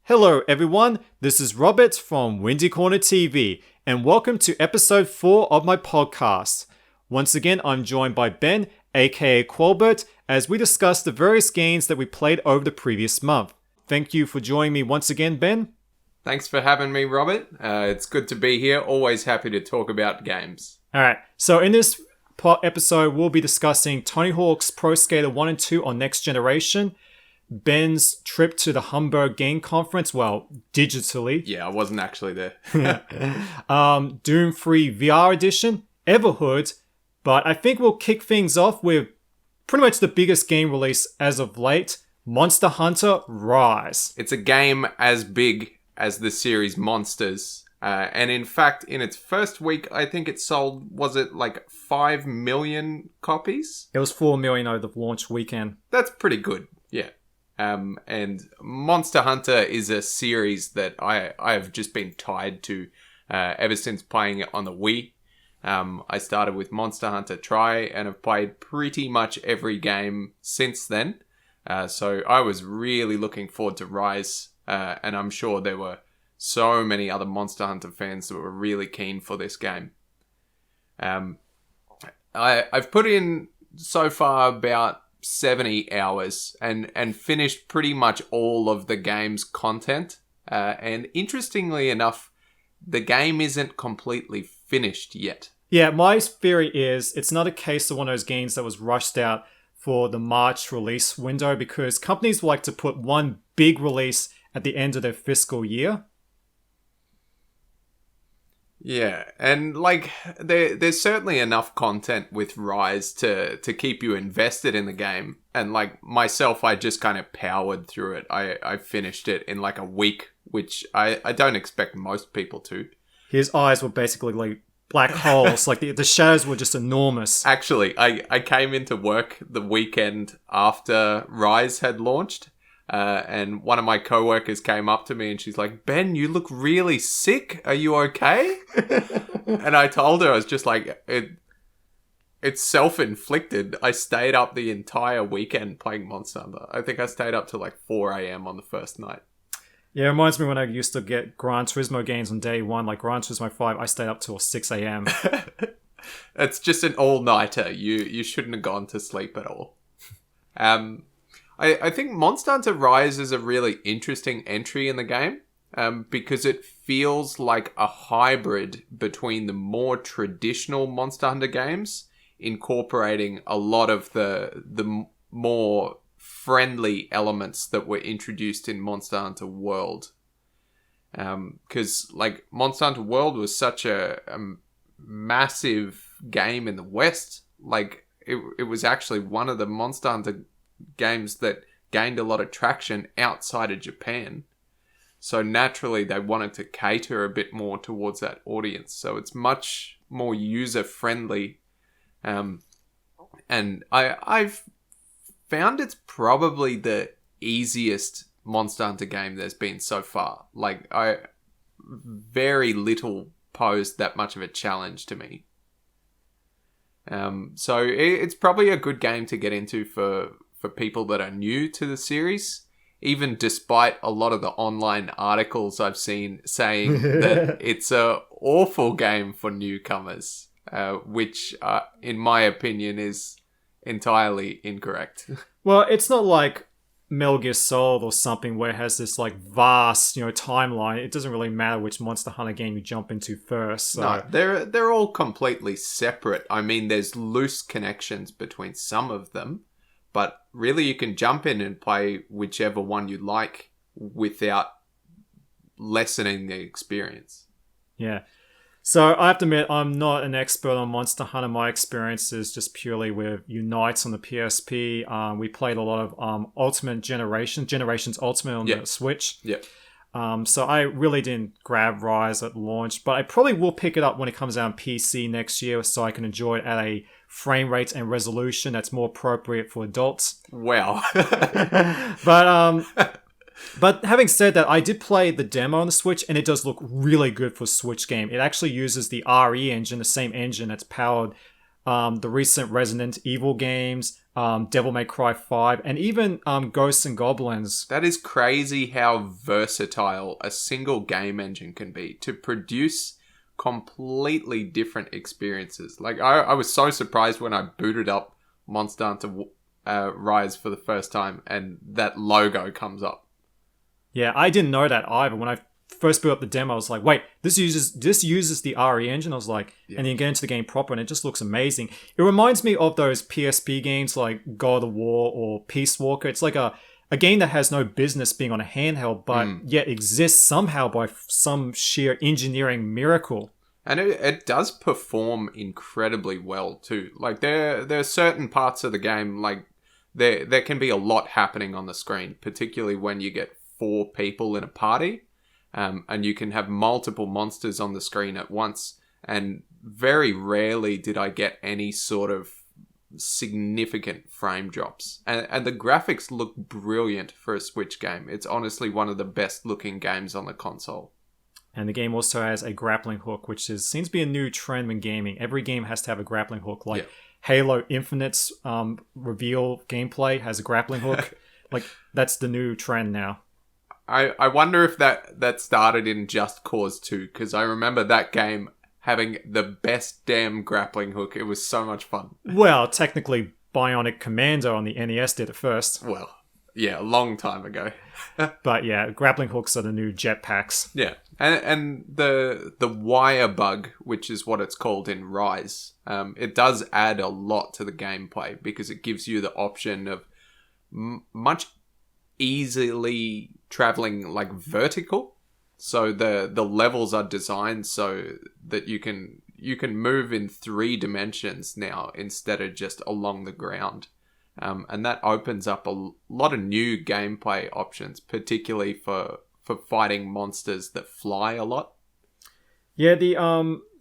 Hello everyone, this is Robert from Windy Corner TV, and welcome to episode 4 of my podcast. Once again, I'm joined by Ben, aka Qualbert, as we discuss the various games that we played over the previous month. Thank you for joining me once again, Ben. Thanks for having me, Robert. It's good to be here. Always happy to talk about games. Alright, so in this episode, we'll be discussing Tony Hawk's Pro Skater 1 and 2 on Next Generation, Ben's trip to the Hamburg Games Conference, well, digitally. Yeah, I wasn't actually there. Doom 3 VR Edition, Everhood, but I think we'll kick things off with pretty much the biggest game release as of late, Monster Hunter Rise. It's a game as big as the series Monsters. And in fact, in its first week, I think it sold, was it like 5 million copies? It was 4 million over the launch weekend. That's pretty good, yeah. And Monster Hunter is a series that I have just been tied to ever since playing it on the Wii. I started with Monster Hunter Tri and have played pretty much every game since then. So I was really looking forward to Rise, and I'm sure there were so many other Monster Hunter fans that were really keen for this game. I've put in so far about 70 hours and finished pretty much all of the game's content. And interestingly enough, the game isn't completely finished yet. Yeah, my theory is it's not a case of one of those games that was rushed out for the March release window, because companies like to put one big release at the end of their fiscal year. Yeah, and like there's certainly enough content with Rise to keep you invested in the game. And like myself, I just kind of powered through it. I finished it in like a week, which I don't expect most people to. His eyes were basically like black holes. Like the shadows were just enormous. Actually, I came into work the weekend after Rise had launched. And one of my coworkers came up to me and she's like, "Ben, you look really sick. Are you okay?" And I told her, I was just like, it's self-inflicted. I stayed up the entire weekend playing Monster Hunter. I think I stayed up till like 4 a.m. on the first night. Yeah, it reminds me when I used to get Gran Turismo games on day one, like Gran Turismo 5, I stayed up till 6 a.m. It's just an all-nighter. You shouldn't have gone to sleep at all. I think Monster Hunter Rise is a really interesting entry in the game because it feels like a hybrid between the more traditional Monster Hunter games, incorporating a lot of the more friendly elements that were introduced in Monster Hunter World. Because like Monster Hunter World was such a massive game in the West, like it was actually one of the Monster Hunter games that gained a lot of traction outside of Japan. So naturally they wanted to cater a bit more towards that audience. So it's much more user-friendly. And I've found it's probably the easiest Monster Hunter game there's been so far. Like, very little posed that much of a challenge to me. So it's probably a good game to get into for people that are new to the series, even despite a lot of the online articles I've seen saying that it's a awful game for newcomers, which in my opinion is entirely incorrect. Well, it's not like Metal Gear Solid or something where it has this like vast, timeline. It doesn't really matter which Monster Hunter game you jump into first. So. No, they're all completely separate. I mean, there's loose connections between some of them, but really you can jump in and play whichever one you like without lessening the experience. Yeah. So I have to admit, I'm not an expert on Monster Hunter. My experience is just purely with Unite on the PSP. We played a lot of Ultimate Generations Ultimate on the Switch. Yeah. So I really didn't grab Rise at launch, but I probably will pick it up when it comes out on PC next year so I can enjoy it at a frame rate and resolution that's more appropriate for adults. Wow. But having said that, I did play the demo on the Switch, and it does look really good for a Switch game. It actually uses the RE engine, the same engine that's powered the recent Resident Evil games, Devil May Cry 5, and even Ghosts and Goblins. That is crazy how versatile a single game engine can be to produce completely different experiences. Like, I was so surprised when I booted up Monster Hunter Rise for the first time and that logo comes up. Yeah, I didn't know that either. When I first built up the demo, I was like, wait, this uses the RE engine. I was like, and then you get into the game proper and it just looks amazing. It reminds me of those PSP games like God of War or Peace Walker. It's like a game that has no business being on a handheld, but yet exists somehow by some sheer engineering miracle. And it does perform incredibly well too. Like there are certain parts of the game, like there can be a lot happening on the screen, particularly when you get 4 people in a party. And you can have multiple monsters on the screen at once. And very rarely did I get any sort of significant frame drops. And the graphics look brilliant for a Switch game. It's honestly one of the best looking games on the console. And the game also has a grappling hook, which seems to be a new trend in gaming. Every game has to have a grappling hook. Like Halo Infinite's reveal gameplay has a grappling hook. Like, that's the new trend now. I wonder if that started in Just Cause 2, because I remember that game having the best damn grappling hook. It was so much fun. Well, technically, Bionic Commando on the NES did it first. Well, yeah, a long time ago. But yeah, grappling hooks are the new jetpacks. Yeah, and the wire bug, which is what it's called in Rise, it does add a lot to the gameplay because it gives you the option of much easily traveling like vertical. So the levels are designed so that you can move in 3 dimensions now instead of just along the ground. And that opens up a lot of new gameplay options, particularly for fighting monsters that fly a lot. Yeah, the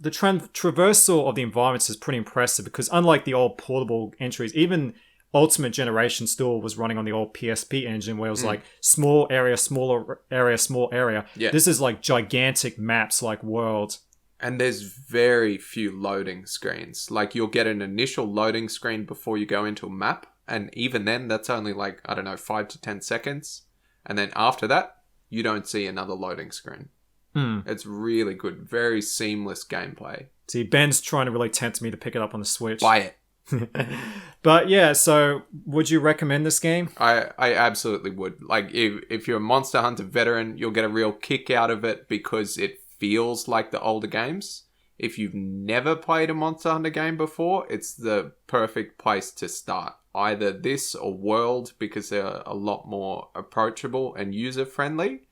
traversal of the environments is pretty impressive because unlike the old portable entries, even Ultimate Generation still was running on the old PSP engine where it was like small area, smaller area, small area. Yeah. This is like gigantic maps, like world. And there's very few loading screens. Like you'll get an initial loading screen before you go into a map. And even then, that's only like, 5 to 10 seconds. And then after that, you don't see another loading screen. It's really good. Very seamless gameplay. See, Ben's trying to really tempt me to pick it up on the Switch. Buy it. But yeah, so would you recommend this game? I absolutely would. Like, if you're a Monster Hunter veteran, you'll get a real kick out of it because it feels like the older games. If you've never played a Monster Hunter game before, it's the perfect place to start. Either this or World, because they're a lot more approachable and user-friendly.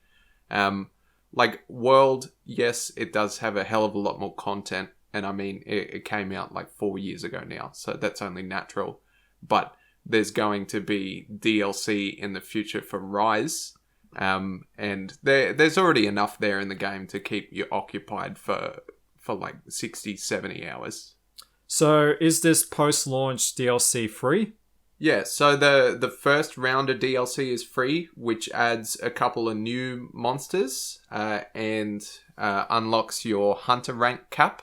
Like, World, yes, it does have a hell of a lot more content. And I mean, it came out like 4 years ago now, so that's only natural. But there's going to be DLC in the future for Rise. And there's already enough there in the game to keep you occupied for like 60, 70 hours. So is this post-launch DLC free? Yeah, so the first round of DLC is free, which adds a couple of new monsters and unlocks your Hunter rank cap,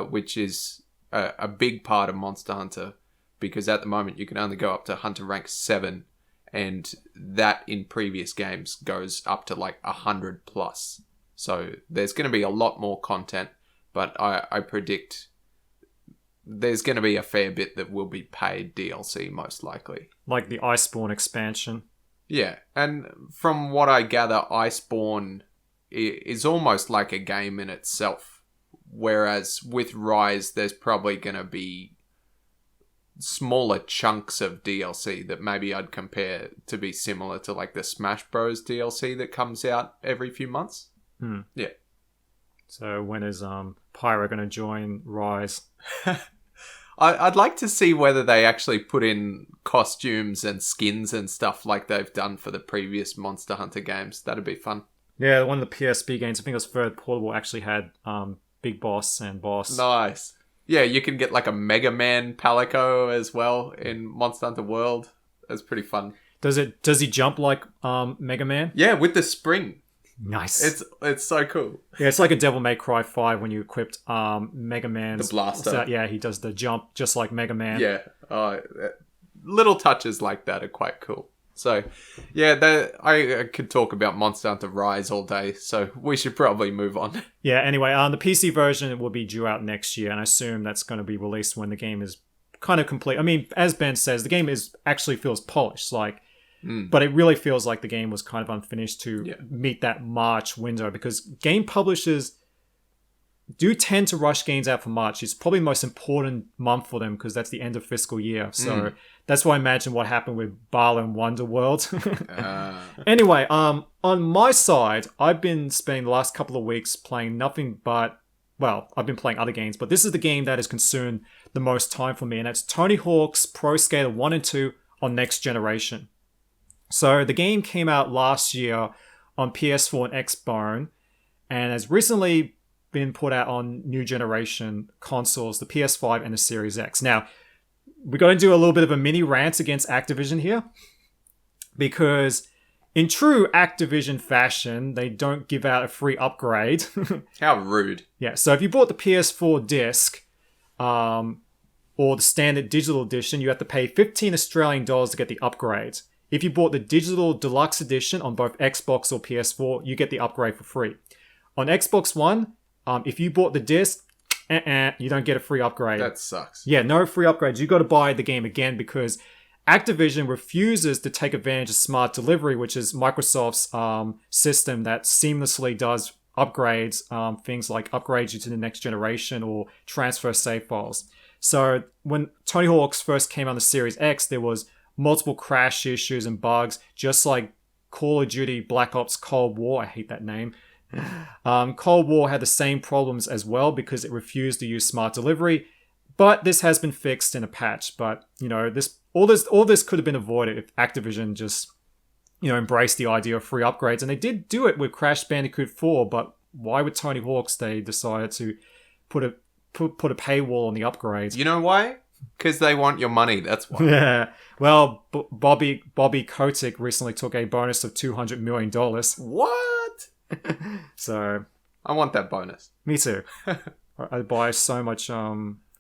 which is a big part of Monster Hunter, because at the moment you can only go up to Hunter rank 7, and that in previous games goes up to like 100 plus. So there's going to be a lot more content, but I predict there's going to be a fair bit that will be paid DLC, most likely. Like the Iceborne expansion. Yeah, and from what I gather, Iceborne is almost like a game in itself. Whereas with Rise, there's probably going to be smaller chunks of DLC that maybe I'd compare to be similar to like the Smash Bros DLC that comes out every few months. Yeah. So when is Pyro going to join Rise? I'd like to see whether they actually put in costumes and skins and stuff like they've done for the previous Monster Hunter games. That'd be fun. Yeah, one of the PSP games, I think it was Third Portable, actually had Big Boss and Boss. Nice. Yeah, you can get like a Mega Man Palico as well in Monster Hunter World. That's pretty fun. Does he jump like Mega Man? Yeah, with the spring. Nice. It's so cool. Yeah, it's like a Devil May Cry 5 when you equipped Mega Man's... The blaster. So, yeah, he does the jump just like Mega Man. Yeah. little touches like that are quite cool. So, yeah, I could talk about Monster Hunter Rise all day, so we should probably move on. Yeah, anyway, the PC version will be due out next year, and I assume that's going to be released when the game is kind of complete. I mean, as Ben says, the game actually feels polished, but it really feels like the game was kind of unfinished to meet that March window, because game publishers do tend to rush games out for March. It's probably the most important month for them because that's the end of fiscal year. So that's why I imagine what happened with Balan Wonderworld. Anyway, on my side, I've been spending the last couple of weeks playing nothing but, well, I've been playing other games, but this is the game that has consumed the most time for me, and that's Tony Hawk's Pro Skater 1 and 2 on Next Generation. So the game came out last year on PS4 and Xbone, and has recently been put out on new generation consoles, the PS5 and the Series X. Now, we're going to do a little bit of a mini rant against Activision here, because in true Activision fashion, they don't give out a free upgrade. How rude. Yeah, so if you bought the PS4 disc, or the standard digital edition, you have to pay $15 Australian to get the upgrade. If you bought the digital deluxe edition on both Xbox or PS4, you get the upgrade for free. On Xbox One, if you bought the disc, you don't get a free upgrade. That sucks. Yeah, no free upgrades. You got to buy the game again because Activision refuses to take advantage of Smart Delivery, which is Microsoft's system that seamlessly does upgrades, things like upgrades you to the next generation or transfer save files. So when Tony Hawk's first came on the Series X, there was multiple crash issues and bugs, just like Call of Duty Black Ops Cold War. I hate that name. Cold War had the same problems as well because it refused to use Smart Delivery, but this has been fixed in a patch. But all this could have been avoided if Activision just embraced the idea of free upgrades, and they did do it with Crash Bandicoot 4. But why with Tony Hawk's they decided to put a paywall on the upgrades? You know why? Because they want your money. That's why. Yeah. Well, Bobby Kotick recently took a bonus of $200 million. What? So I want that bonus. Me too. I buy so much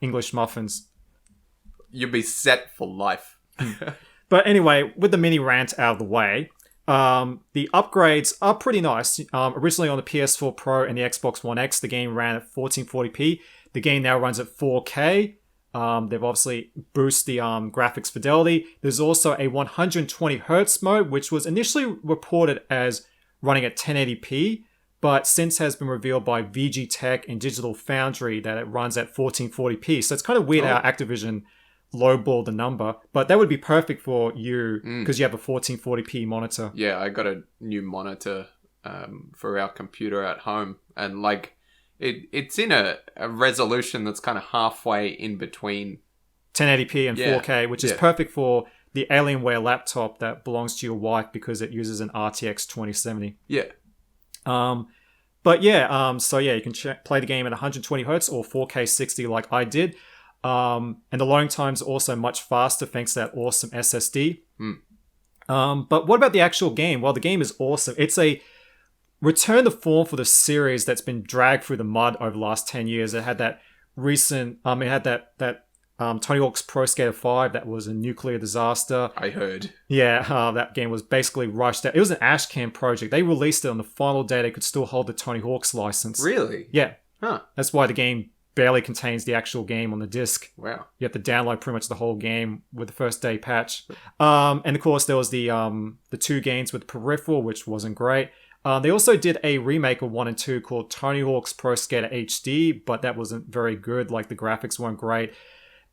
English muffins. You'll be set for life. But anyway, with the mini rant out of the way, the upgrades are pretty nice. Originally on the PS4 Pro and the Xbox One X, the game ran at 1440p. The game now runs at 4K. They've obviously boosted the graphics fidelity. There's also a 120Hz mode, which was initially reported as running at 1080p, but since has been revealed by VG Tech and Digital Foundry that it runs at 1440p. So it's kind of weird how Activision lowballed the number, but that would be perfect for you because you have a 1440p monitor. Yeah, I got a new monitor for our computer at home, and it's in a resolution that's kind of halfway in between 1080p and 4K, which is perfect for the Alienware laptop that belongs to your wife because it uses an RTX 2070. Yeah. So you can play the game at 120Hz or 4K 60 like I did. And the loading time's also much faster thanks to that awesome SSD. But what about the actual game? Well, the game is awesome. It's a return to form for the series that's been dragged through the mud over the last 10 years. It had that recent, it had that Tony Hawk's Pro Skater 5 that was a nuclear disaster. I heard. Yeah, that game was basically rushed out. It was an Ashcan project. They released it on the final day they could still hold the Tony Hawk's license. Really? Yeah. Huh. That's why the game barely contains the actual game on the disc. Wow. You have to download pretty much the whole game with the first day patch. And of course there was the 2 games with Peripheral, which wasn't great. They also did a remake of 1 and 2 called Tony Hawk's Pro Skater HD, but that wasn't very good. Like, the graphics weren't great.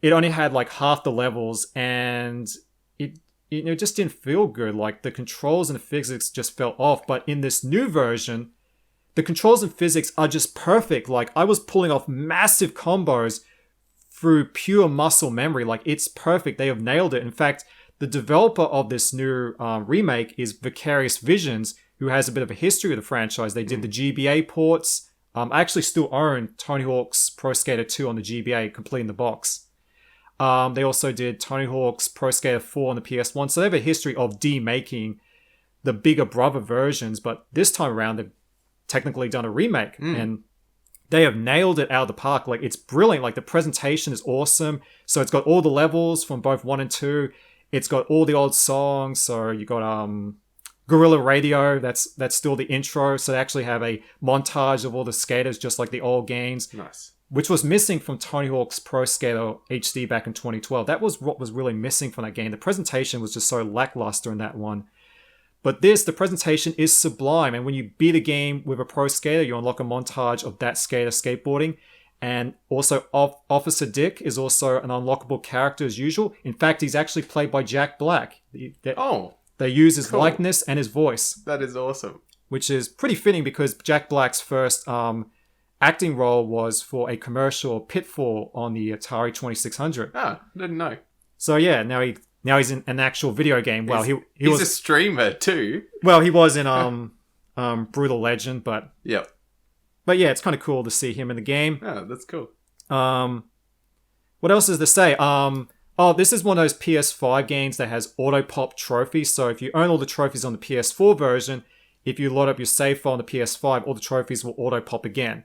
It only had like half the levels, and it just didn't feel good. Like, the controls and the physics just fell off. But in this new version, the controls and physics are just perfect. Like, I was pulling off massive combos through pure muscle memory. Like, it's perfect. They have nailed it. In fact, the developer of this new remake is Vicarious Visions, who has a bit of a history with the franchise. They did the GBA ports. I actually still own Tony Hawk's Pro Skater 2 on the GBA, complete in the box. They also did Tony Hawk's Pro Skater 4 on the PS1. So they have a history of demaking the bigger brother versions, but this time around they've technically done a remake, and they have nailed it out of the park. Like, it's brilliant. Like, the presentation is awesome. So it's got all the levels from both 1 and 2. It's got all the old songs. So you got Guerrilla Radio. That's still the intro. So they actually have a montage of all the skaters, just like the old games. Nice. Which was missing from Tony Hawk's Pro Skater HD back in 2012. That was what was really missing from that game. The presentation was just so lackluster in that one. But the presentation is sublime. And when you beat a game with a pro skater, you unlock a montage of that skater skateboarding. And also, Officer Dick is also an unlockable character as usual. In fact, he's actually played by Jack Black. They use his likeness and his voice. That is awesome. Which is pretty fitting because Jack Black's first acting role was for a commercial, Pitfall, on the Atari 2600. Ah, didn't know. So yeah, now he's in an actual video game. Well, he's a streamer too. Well, he was in Brutal Legend, but yeah. But yeah, it's kind of cool to see him in the game. Oh, that's cool. What else is to say? This is one of those PS5 games that has auto pop trophies. So if you own all the trophies on the PS4 version, if you load up your save file on the PS5, all the trophies will auto pop again.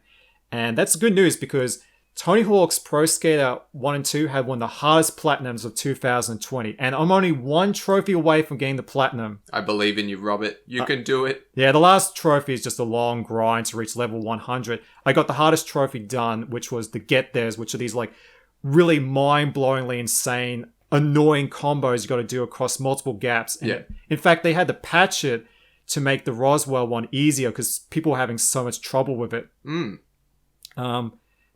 And that's good news because Tony Hawk's Pro Skater 1 and 2 had one of the hardest platinums of 2020. And I'm only one trophy away from getting the platinum. I believe in you, Robert. You can do it. Yeah, the last trophy is just a long grind to reach level 100. I got the hardest trophy done, which was the Get Theirs, which are these like really mind-blowingly insane, annoying combos you got to do across multiple gaps. And in fact, they had to patch it to make the Roswell one easier because people were having so much trouble with it.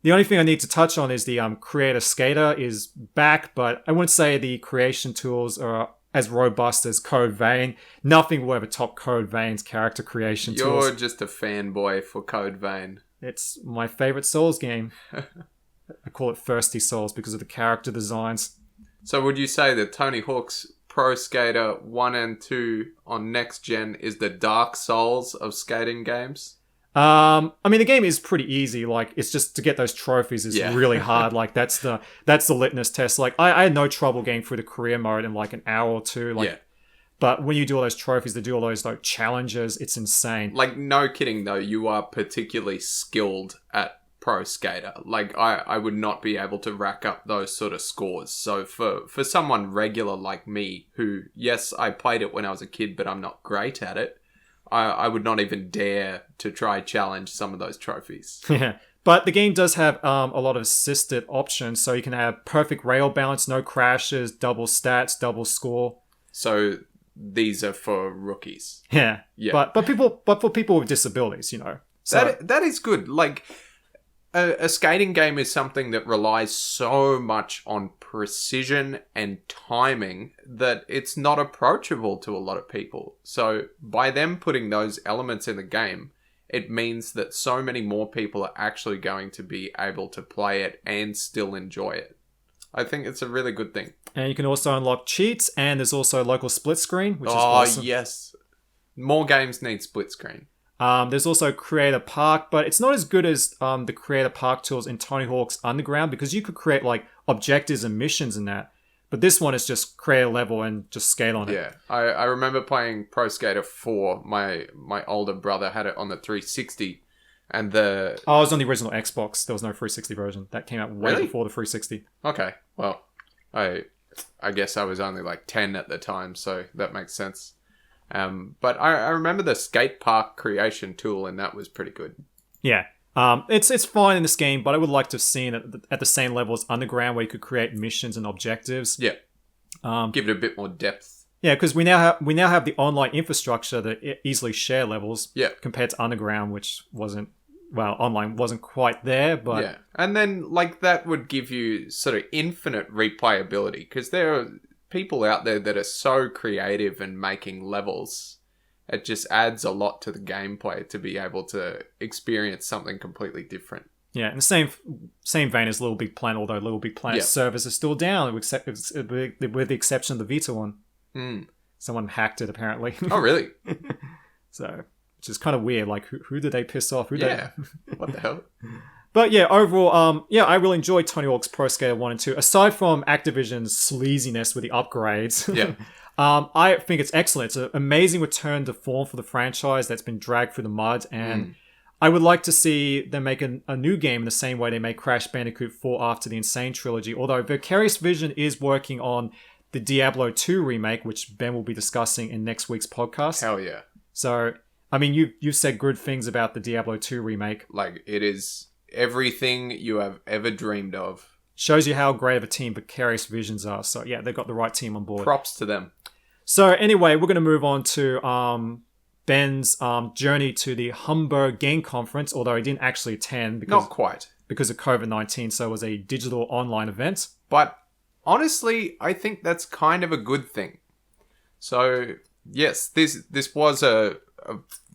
The only thing I need to touch on is the Creator Skater is back, but I wouldn't say the creation tools are as robust as Code Vein. Nothing will ever top Code Vein's character creation tools. You're just a fanboy for Code Vein. It's my favorite Souls game. I call it Thirsty Souls because of the character designs. So would you say that Tony Hawk's Pro Skater 1 and 2 on next gen is the Dark Souls of skating games? I mean, the game is pretty easy. Like, it's just to get those trophies is really hard. Like, that's the litmus test. Like, I had no trouble getting through the career mode in like an hour or two. Like, but when you do all those trophies, to do all those like challenges, it's insane. Like, no kidding though, you are particularly skilled at Pro Skater. Like, I would not be able to rack up those sort of scores. So for someone regular like me, who, yes, I played it when I was a kid, but I'm not great at it, I would not even dare to try challenge some of those trophies. Yeah, but the game does have a lot of assisted options, so you can have perfect rail balance, no crashes, double stats, double score. So these are for rookies. Yeah. But for people with disabilities, you know. So that is good. Like, a skating game is something that relies so much on precision and timing that it's not approachable to a lot of people. So by them putting those elements in the game, it means that so many more people are actually going to be able to play it and still enjoy it. I think it's a really good thing. And you can also unlock cheats, and there's also local split screen, which is awesome. Oh, yes. More games need split screen. There's also Creator Park, but it's not as good as the Creator Park tools in Tony Hawk's Underground because you could create like objectives and missions in that. But this one is just create a level and just skate on it. Yeah, I remember playing Pro Skater 4. My older brother had it on the 360. And it was on the original Xbox. There was no 360 version. That came out way before the 360. Okay, well, I guess I was only like 10 at the time, so that makes sense. But I remember the skate park creation tool, and that was pretty good. Yeah. It's fine in this game, but I would like to have seen it at the same level as Underground, where you could create missions and objectives. Yeah. Give it a bit more depth. Yeah, because we now have the online infrastructure that easily share levels. Yeah. Compared to Underground, which online wasn't quite there, but yeah. And then like that would give you sort of infinite replayability because there are people out there that are so creative and making levels. It just adds a lot to the gameplay to be able to experience something completely different. Yeah, in the same vein as Little Big Planet, although Little Big Planet servers are still down, with the exception of the Vita one. Someone hacked it, apparently. Oh, really? So, which is kind of weird. Like, who did they piss off? What the hell? But yeah, overall, I really enjoyed Tony Hawk's Pro Skater 1 and 2. Aside from Activision's sleaziness with the upgrades, I think it's excellent. It's an amazing return to form for the franchise that's been dragged through the mud, and I would like to see them make a new game in the same way they made Crash Bandicoot 4 after the Insane trilogy, although Vicarious Vision is working on the Diablo 2 remake, which Ben will be discussing in next week's podcast. Hell yeah. So, I mean, you've said good things about the Diablo 2 remake. Like, it is everything you have ever dreamed of. Shows you how great of a team Vicarious Visions are. So, yeah, they've got the right team on board. Props to them. So, anyway, we're going to move on to Ben's journey to the Hamburg Game Conference, although he didn't actually attend Not quite. because of COVID-19, so it was a digital online event. But honestly, I think that's kind of a good thing. So, yes, this was a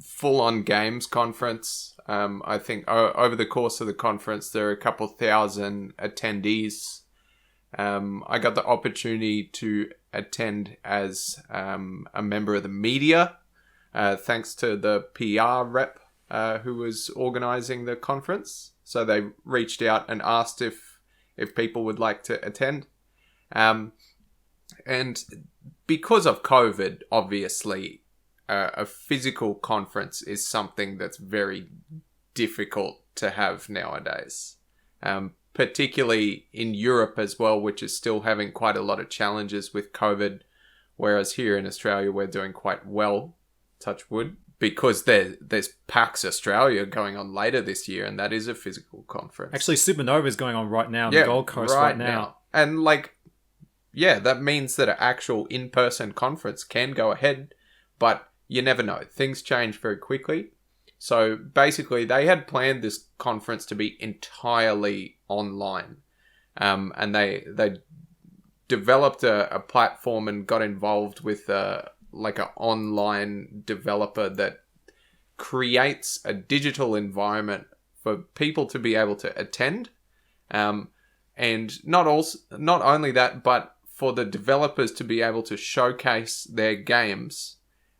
full-on games conference. I think over the course of the conference, there are a couple thousand attendees. I got the opportunity to attend as a member of the media, thanks to the PR rep who was organizing the conference. So they reached out and asked if people would like to attend. And because of COVID, obviously, a physical conference is something that's very difficult to have nowadays. Particularly in Europe as well, which is still having quite a lot of challenges with COVID. Whereas here in Australia, we're doing quite well, touch wood, because there's PAX Australia going on later this year, and that is a physical conference. Actually, Supernova is going on right now on the Gold Coast right now. And that means that an actual in-person conference can go ahead, but you never know. Things change very quickly. So basically, they had planned this conference to be entirely online. And they developed a platform and got involved with an online developer that creates a digital environment for people to be able to attend. And not only that, but for the developers to be able to showcase their games.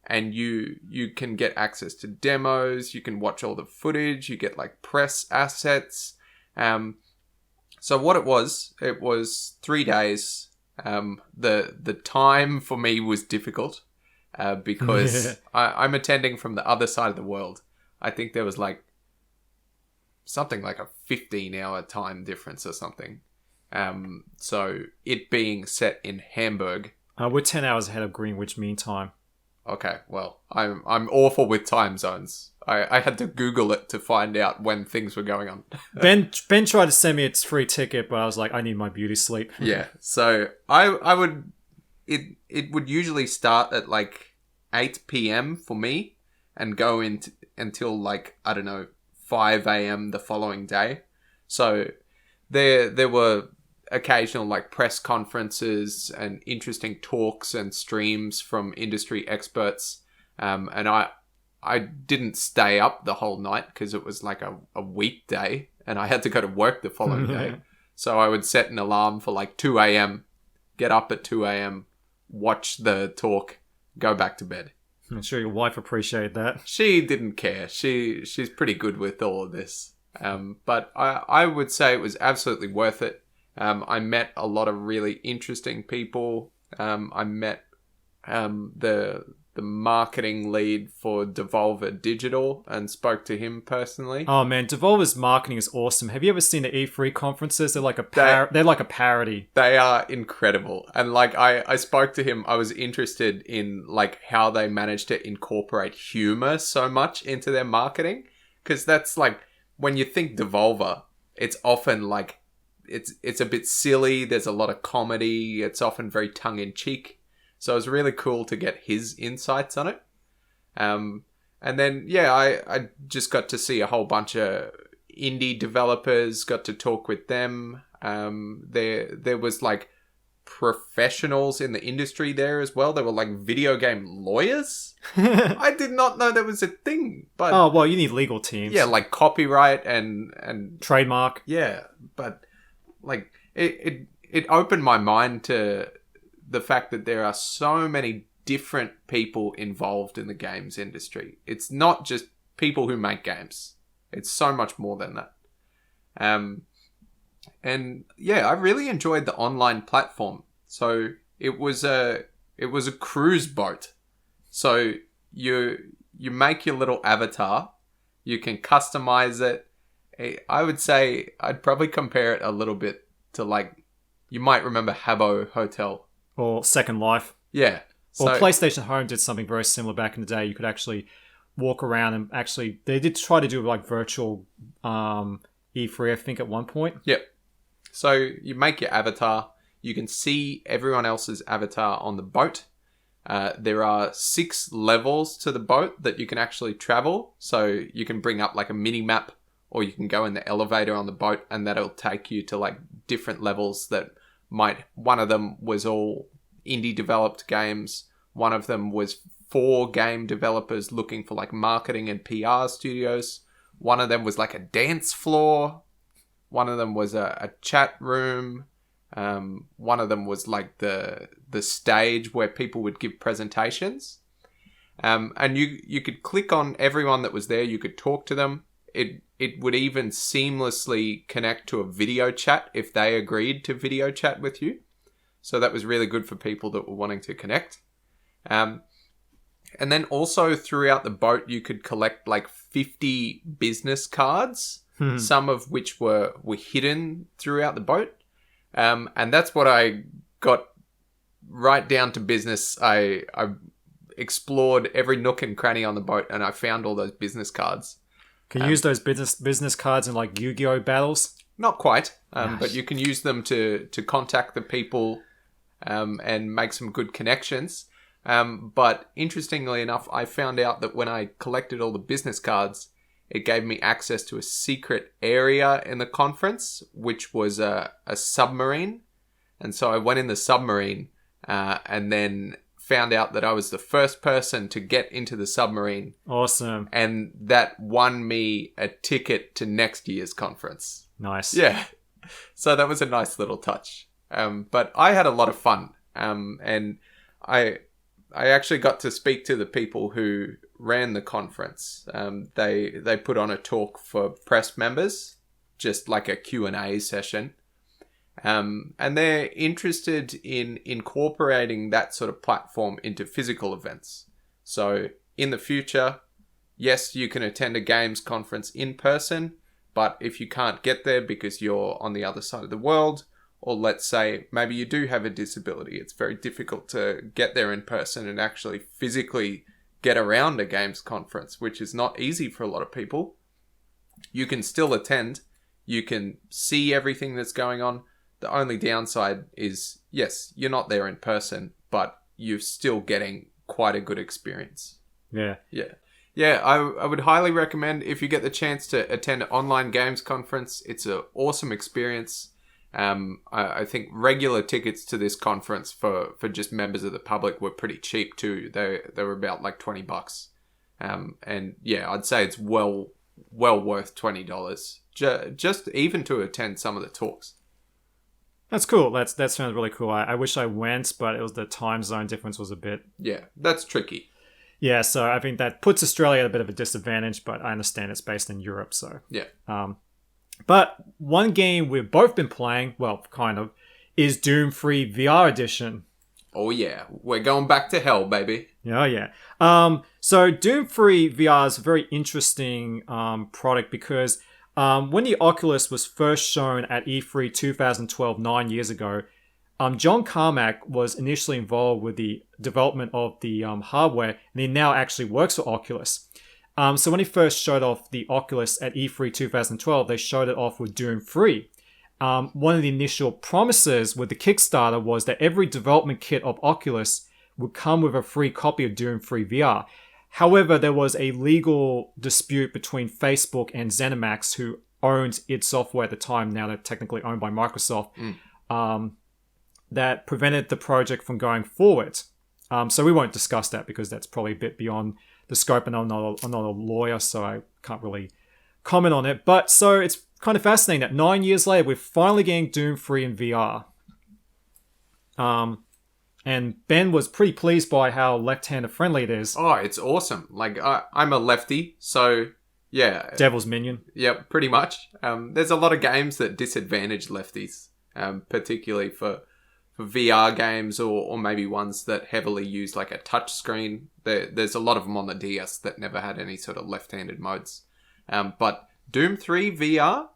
And you can get access to demos, you can watch all the footage, you get press assets. So what it was 3 days. The time for me was difficult because I'm attending from the other side of the world. I think there was something like a 15-hour time difference or something. So it being set in Hamburg. We're 10 hours ahead of Greenwich Mean Time. Okay, well, I'm awful with time zones. I had to Google it to find out when things were going on. Ben tried to send me its free ticket, but I was like, I need my beauty sleep. Yeah, so I would... It would usually start at 8 p.m. for me and go until 5 a.m. the following day. So there were occasional press conferences and interesting talks and streams from industry experts. And I didn't stay up the whole night because it was a weekday and I had to go to work the following day. So I would set an alarm for 2 a.m., get up at 2 a.m., watch the talk, go back to bed. I'm sure your wife appreciated that. She didn't care. She's pretty good with all of this. But I would say it was absolutely worth it. I met a lot of really interesting people. I met the marketing lead for Devolver Digital and spoke to him personally. Oh man, Devolver's marketing is awesome. Have you ever seen the E3 conferences? They're like they're like a parody. They are incredible. And I spoke to him. I was interested in how they managed to incorporate humor so much into their marketing, because that's when you think Devolver, it's often it's a bit silly. There's a lot of comedy. It's often very tongue-in-cheek. So it was really cool to get his insights on it. And then, I just got to see a whole bunch of indie developers, got to talk with them. There was professionals in the industry there as well. There were video game lawyers. I did not know there was a thing. But oh, well, you need legal teams. Yeah, copyright and trademark. Yeah, but it opened my mind to the fact that there are so many different people involved in the games industry. It's not just people who make games. It's so much more than that. And I really enjoyed the online platform. So it was a cruise boat. So you make your little avatar. You can customize it. I would say I'd probably compare it a little bit to you might remember Habbo Hotel. Or Second Life. Yeah. Or PlayStation Home did something very similar back in the day. You could actually walk around and actually... They did try to do like virtual E3, I think, at one point. Yep. So you make your avatar. You can see everyone else's avatar on the boat. There are 6 levels to the boat that you can actually travel. So you can bring up like a mini map, or you can go in the elevator on the boat, and that'll take you to like different levels that might... One of them was all indie developed games. One of them was 4 game developers looking for like marketing and PR studios. One of them was like a dance floor. One of them was a chat room. One of them was like the stage where people would give presentations. And you could click on everyone that was there. You could talk to them. It would even seamlessly connect to a video chat if they agreed to video chat with you. So that was really good for people that were wanting to connect. And then also throughout the boat, you could collect like 50 business cards, some of which were hidden throughout the boat. And that's what I got right down to business. I explored every nook and cranny on the boat, and I found all those business cards. Can you use those business cards in like Yu-Gi-Oh battles? Not quite, Nice. but you can use them to contact the people and make some good connections. But interestingly enough, I found out that when I collected all the business cards, it gave me access to a secret area in the conference, which was a submarine. And so I went in the submarine and then found out that I was the first person to get into the submarine. Awesome. And that won me a ticket to next year's conference. Nice. Yeah. So that was a nice little touch. But I had a lot of fun. And I actually got to speak to the people who ran the conference. They put on a talk for press members, just like a Q&A session. And they're interested in incorporating that sort of platform into physical events. So in the future, yes, you can attend a games conference in person, but if you can't get there because you're on the other side of the world, or let's say maybe you do have a disability, it's very difficult to get there in person and actually physically get around a games conference, which is not easy for a lot of people. You can still attend. You can see everything that's going on. The only downside is, yes, you're not there in person, but you're still getting quite a good experience. Yeah. Yeah, I would highly recommend if you get the chance to attend an online games conference. It's an awesome experience. I think regular tickets to this conference for just members of the public were pretty cheap too. They were about like $20. And yeah, I'd say it's well worth $20 just even to attend some of the talks. That's cool. That sounds really cool. I wish I went, but it was the time zone difference was a bit... Yeah, that's tricky. Yeah, so I think that puts Australia at a bit of a disadvantage, but I understand it's based in Europe, so... Yeah. But one game we've both been playing, well, kind of, is Doom 3 VR Edition. Oh yeah, we're going back to hell, baby. Oh yeah. So Doom 3 VR is a very interesting product because when the Oculus was first shown at E3 2012, 9 years ago, John Carmack was initially involved with the development of the hardware, and he now actually works for Oculus. So when he first showed off the Oculus at E3 2012, they showed it off with Doom 3. One of the initial promises with the Kickstarter was that every development kit of Oculus would come with a free copy of Doom 3 VR. However, there was a legal dispute between Facebook and ZeniMax, who owned id Software at the time, now they're technically owned by Microsoft, that prevented the project from going forward. So we won't discuss that because that's probably a bit beyond the scope, and I'm not a lawyer, so I can't really comment on it. But so it's kind of fascinating that 9 years later, we're finally getting Doom 3 in VR. And Ben was pretty pleased by how left-hander friendly it is. Oh, it's awesome. Like, I'm a lefty, so yeah. Devil's minion. Yeah, pretty much. There's a lot of games that disadvantage lefties, particularly for VR games or maybe ones that heavily use like a touch screen. There's a lot of them on the DS that never had any sort of left-handed modes. But Doom 3 VR,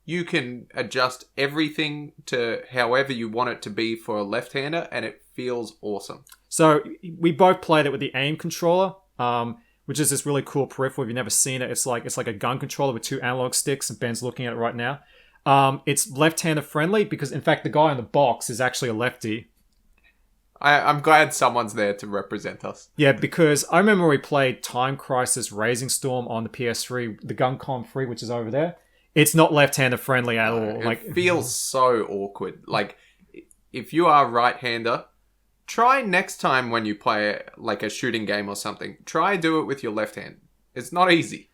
you can adjust everything to however you want it to be for a left-hander, and it feels awesome. So we both played it with the aim controller, which is this really cool peripheral. If you've never seen it, it's like a gun controller with 2 analog sticks, and Ben's looking at it right now. It's left-hander friendly because, in fact, the guy in the box is actually a lefty. I'm glad someone's there to represent us. Yeah, because I remember we played Time Crisis Raising Storm on the PS3, the GunCon 3, which is over there. It's not left-hander friendly at all. It feels so awkward. Like, if you are right-hander, try next time when you play like a shooting game or something. Try do it with your left hand. It's not easy.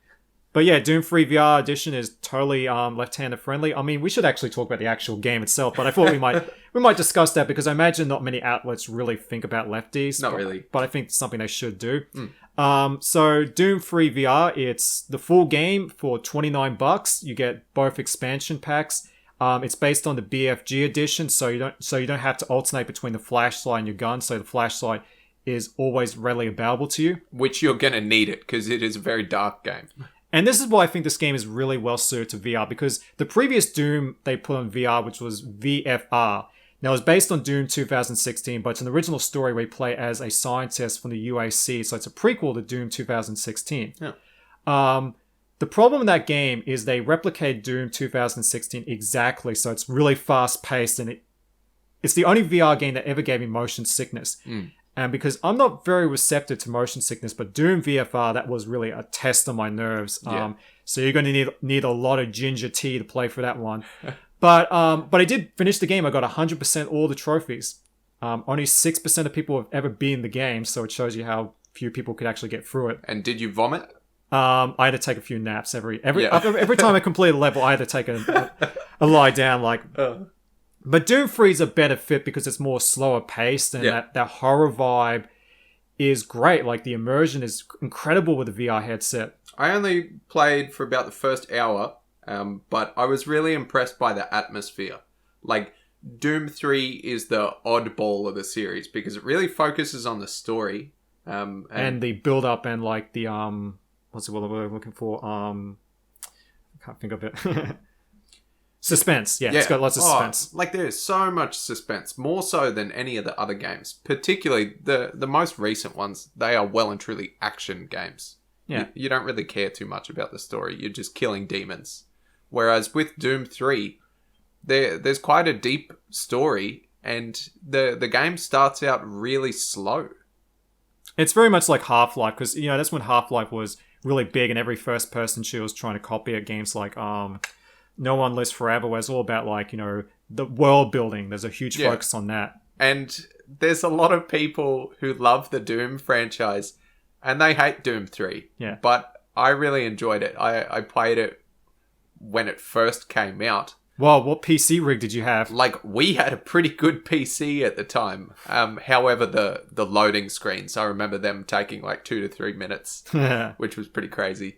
But yeah, Doom 3 VR Edition is totally left-hander friendly. I mean, we should actually talk about the actual game itself, but I thought we might discuss that because I imagine not many outlets really think about lefties. Not really. But I think it's something they should do. So Doom 3 VR, it's the full game for $29. You get both expansion packs. It's based on the BFG edition, so you don't have to alternate between the flashlight and your gun. So the flashlight is always readily available to you. Which you're going to need it because it is a very dark game. And this is why I think this game is really well suited to VR, because the previous Doom they put on VR, which was VFR. Now, it was based on Doom 2016, but it's an original story where you play as a scientist from the UAC, so it's a prequel to Doom 2016. Yeah. The problem in that game is they replicate Doom 2016 exactly, so it's really fast-paced, and it's the only VR game that ever gave me motion sickness. And because I'm not very receptive to motion sickness, but Doom VFR, that was really a test on my nerves. Yeah. So you're going to need a lot of ginger tea to play for that one. But I did finish the game. I got 100% all the trophies. Only 6% of people have ever beaten the game, so it shows you how few people could actually get through it. And did you vomit? I had to take a few naps every time I completed a level. I had to take a lie down But Doom 3 is a better fit because it's more slower paced, and that horror vibe is great. Like, the immersion is incredible with the VR headset. I only played for about the first hour, but I was really impressed by the atmosphere. Like, Doom 3 is the oddball of the series because it really focuses on the story. And the build-up and, like, the, what's the word I'm looking for? I can't think of it. Suspense. Yeah, it's got lots of suspense. Like, there's so much suspense, more so than any of the other games. Particularly the most recent ones, they are well and truly action games. Yeah. You don't really care too much about the story. You're just killing demons. Whereas with Doom 3, there's quite a deep story, and the game starts out really slow. It's very much like Half-Life, because, you know, that's when Half-Life was really big, and every first-person shooter was trying to copy it. Games like No One Lives Forever, where it's all about, like, you know, the world building. There's a huge focus on that. And there's a lot of people who love the Doom franchise, and they hate Doom 3. Yeah. But I really enjoyed it. I played it when it first came out. Well, what PC rig did you have? Like, we had a pretty good PC at the time. However, the loading screens, I remember them taking like 2 to 3 minutes, which was pretty crazy.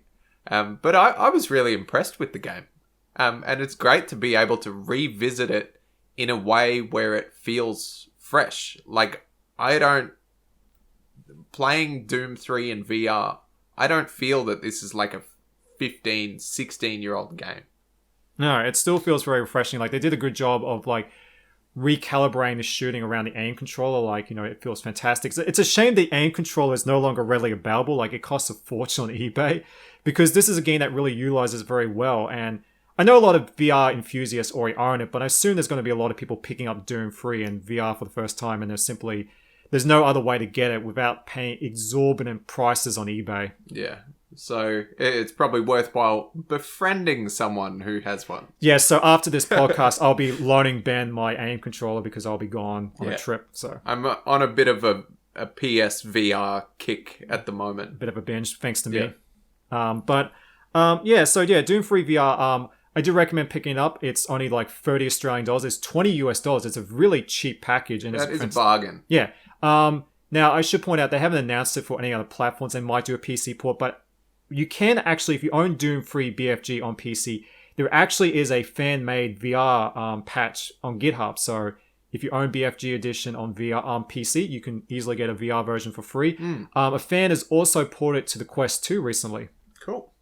But I was really impressed with the game. And it's great to be able to revisit it in a way where it feels fresh. Like, playing Doom 3 in VR, I don't feel that this is like a 15, 16-year-old game. No, it still feels very refreshing. Like, they did a good job of, like, recalibrating the shooting around the aim controller. Like, you know, it feels fantastic. It's a shame the aim controller is no longer readily available. Like, it costs a fortune on eBay, because this is a game that really utilizes very well. And I know a lot of VR enthusiasts already own it, but I assume there's going to be a lot of people picking up Doom 3 in VR for the first time, and there's no other way to get it without paying exorbitant prices on eBay. Yeah. So it's probably worthwhile befriending someone who has one. Yeah, so after this podcast, I'll be loaning Ben my aim controller because I'll be gone on a trip. So I'm on a bit of a PS VR kick at the moment. A bit of a binge, thanks to me. Doom 3 VR, I do recommend picking it up. It's only like $30 Australian dollars. It's $20 US. It's a really cheap package. And that is a bargain. Yeah. Now, I should point out, they haven't announced it for any other platforms. They might do a PC port, but you can actually, if you own Doom 3 BFG on PC, there actually is a fan-made VR patch on GitHub. So if you own BFG Edition on VR on PC, you can easily get a VR version for free. A fan has also ported it to the Quest 2 recently. Cool.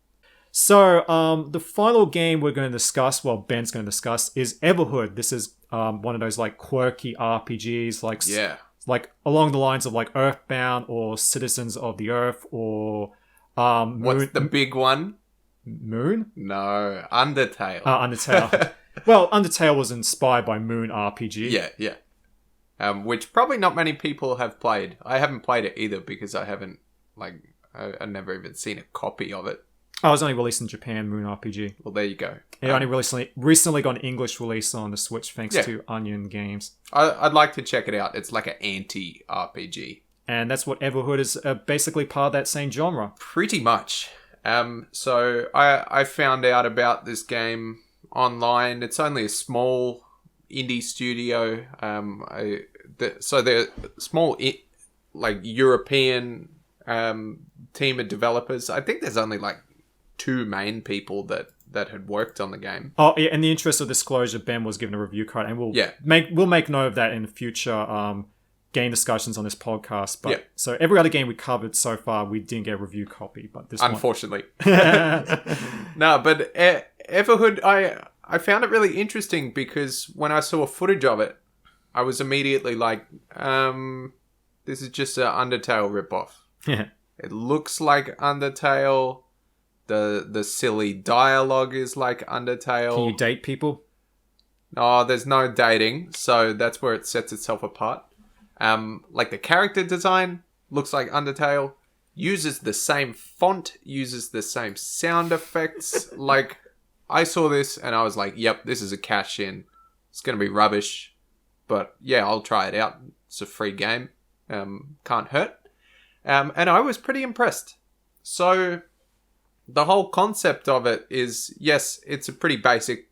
So the final game we're going to discuss, well, Ben's going to discuss, is Everhood. This is one of those like quirky RPGs, like like along the lines of like Earthbound or Citizens of the Earth or Moon. What's the big one? Moon? No, Undertale. Undertale. Well, Undertale was inspired by Moon RPG. Yeah. Which probably not many people have played. I haven't played it either because I haven't, I've never even seen a copy of it. Oh, it was only released in Japan, Moon RPG. Well, there you go. It only recently got an English release on the Switch thanks to Onion Games. I'd like to check it out. It's like an anti-RPG. And that's what Everhood is basically part of that same genre. Pretty much. So I found out about this game online. It's only a small indie studio. So they're small, European team of developers. I think there's only 2 main people that had worked on the game. Oh, yeah, in the interest of disclosure, Ben was given a review card, and we'll make note of that in future game discussions on this podcast. But so every other game we covered so far, we didn't get a review copy, but this unfortunately. No, but Everhood, I found it really interesting because when I saw footage of it, I was immediately like, this is just an Undertale ripoff. Yeah. It looks like Undertale. The silly dialogue is like Undertale. Can you date people? No, there's no dating, so that's where it sets itself apart. The character design looks like Undertale. Uses the same font, uses the same sound effects. I saw this and I was like, yep, this is a cash in. It's going to be rubbish. But yeah, I'll try it out. It's a free game. Can't hurt. And I was pretty impressed. So the whole concept of it is, yes, it's a pretty basic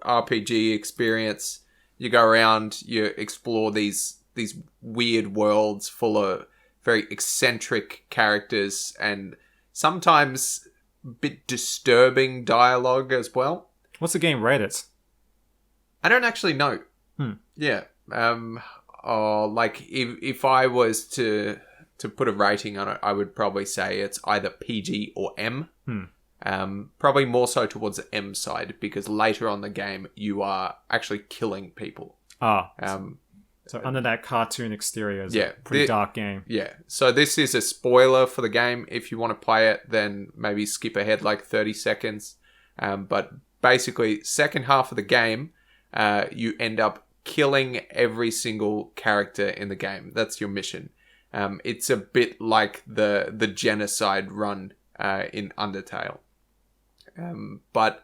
RPG experience. You go around, you explore these weird worlds full of very eccentric characters and sometimes a bit disturbing dialogue as well. What's the game rated? I don't actually know. Yeah. If I was to put a rating on it, I would probably say it's either PG or M. Probably more so towards the M side because later on the game you are actually killing people. So under that cartoon exterior is a pretty dark game. Yeah. So this is a spoiler for the game. If you want to play it, then maybe skip ahead 30 seconds. But basically, second half of the game, you end up killing every single character in the game. That's your mission. It's a bit like the genocide run in Undertale. But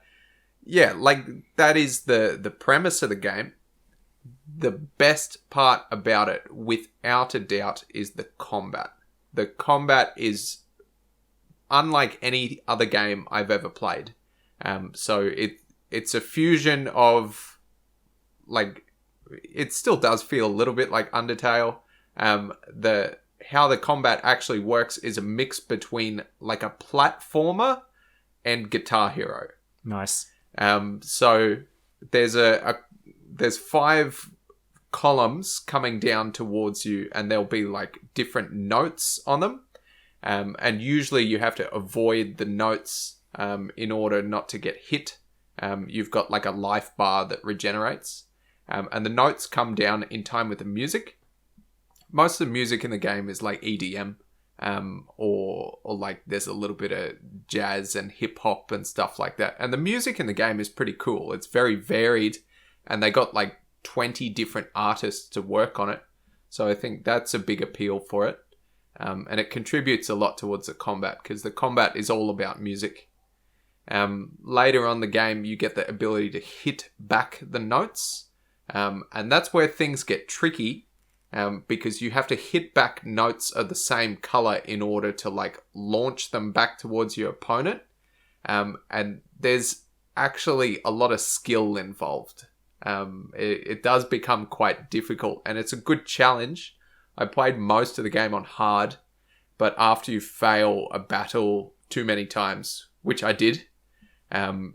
yeah, that is the premise of the game. The best part about it, without a doubt, is the combat. The combat is unlike any other game I've ever played. So it's a fusion of it still does feel a little bit like Undertale. How the combat actually works is a mix between a platformer and Guitar Hero. Nice. So there's 5 columns coming down towards you, and there'll be different notes on them. And usually you have to avoid the notes in order not to get hit. You've got a life bar that regenerates. And the notes come down in time with the music. Most of the music in the game is EDM, or there's a little bit of jazz and hip hop and stuff like that. And the music in the game is pretty cool. It's very varied, and they got 20 different artists to work on it. So I think that's a big appeal for it. And it contributes a lot towards the combat because the combat is all about music. Later on the game, you get the ability to hit back the notes. And that's where things get tricky. Because you have to hit back notes of the same color in order to launch them back towards your opponent. And there's actually a lot of skill involved. It does become quite difficult, and it's a good challenge. I played most of the game on hard, but after you fail a battle too many times, which I did,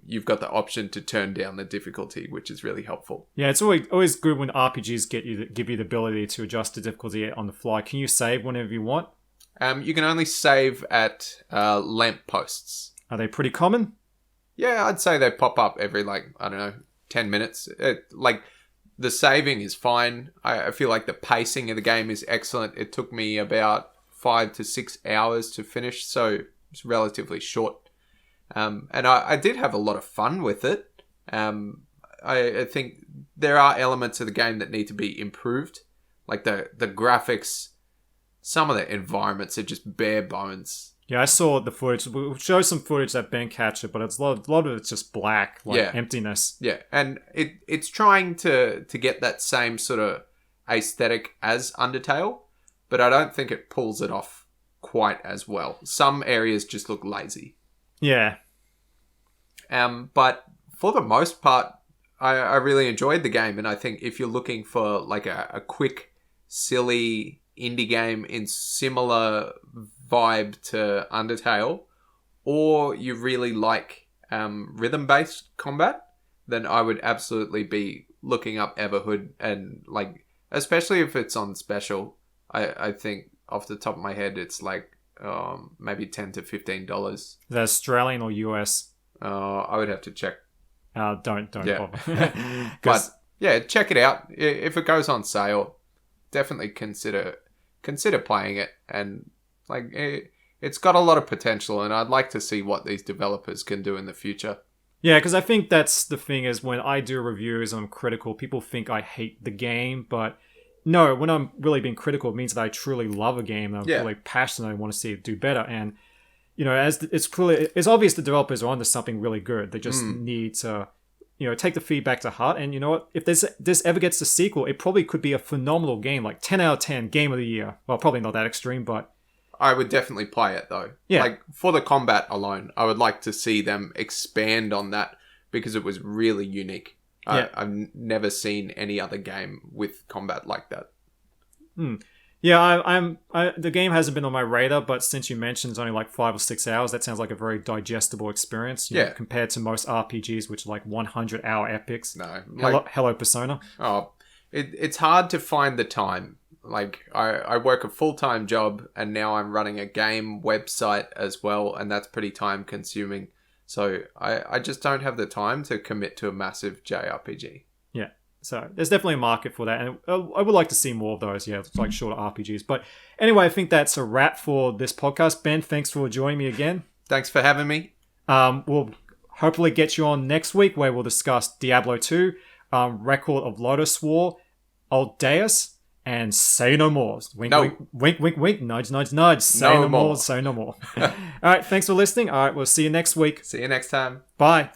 you've got the option to turn down the difficulty, which is really helpful. Yeah, it's always good when RPGs give you the ability to adjust the difficulty on the fly. Can you save whenever you want? You can only save at lamp posts. Are they pretty common? Yeah, I'd say they pop up every 10 minutes. The saving is fine. I feel like the pacing of the game is excellent. It took me about 5 to 6 hours to finish, so it's relatively short. And I did have a lot of fun with it. I think there are elements of the game that need to be improved. Like the graphics, some of the environments are just bare bones. Yeah, I saw the footage. We'll show some footage that Ben captured, but it's a lot of it's just black, emptiness. Yeah, and it's trying to get that same sort of aesthetic as Undertale, but I don't think it pulls it off quite as well. Some areas just look lazy. Yeah. But for the most part, I really enjoyed the game, and I think if you're looking for like a quick, silly indie game in similar vibe to Undertale, or you really like rhythm-based combat, then I would absolutely be looking up Everhood, and like, especially if it's on special, I think off the top of my head it's like maybe $10 to $15. The Australian or US? I would have to check. Don't bother. But yeah, check it out. If it goes on sale, definitely consider playing it. And like it's got a lot of potential, and I'd like to see what these developers can do in the future. Yeah, because I think that's the thing is when I do reviews and I'm critical, people think I hate the game, but no, when I'm really being critical, it means that I truly love a game and I'm really passionate and want to see it do better. And you know, as it's obvious the developers are onto something really good. They just need to, take the feedback to heart. And you know what? If this ever gets a sequel, it probably could be a phenomenal game, like 10 out of 10, game of the year. Well, probably not that extreme, but I would definitely play it though. Yeah. Like for the combat alone, I would like to see them expand on that because it was really unique. Yeah. I've never seen any other game with combat like that. Yeah, the game hasn't been on my radar, but since you mentioned it's only like 5 or 6 hours, that sounds like a very digestible experience. You know, compared to most RPGs, which are like 100-hour epics. No, hello Persona. Oh, it's hard to find the time. Like I work a full-time job, and now I'm running a game website as well, and that's pretty time consuming. So I just don't have the time to commit to a massive JRPG. Yeah. So there's definitely a market for that, and I would like to see more of those. Yeah, it's like shorter RPGs. But anyway, I think that's a wrap for this podcast. Ben, thanks for joining me again. Thanks for having me. We'll hopefully get you on next week where we'll discuss Diablo 2, Record of Lotus War, Old Deus, and Say No More. Wink, wink, nudge, nudge, nudge. Say no more, say no more. All right, thanks for listening. All right, we'll see you next week. See you next time. Bye.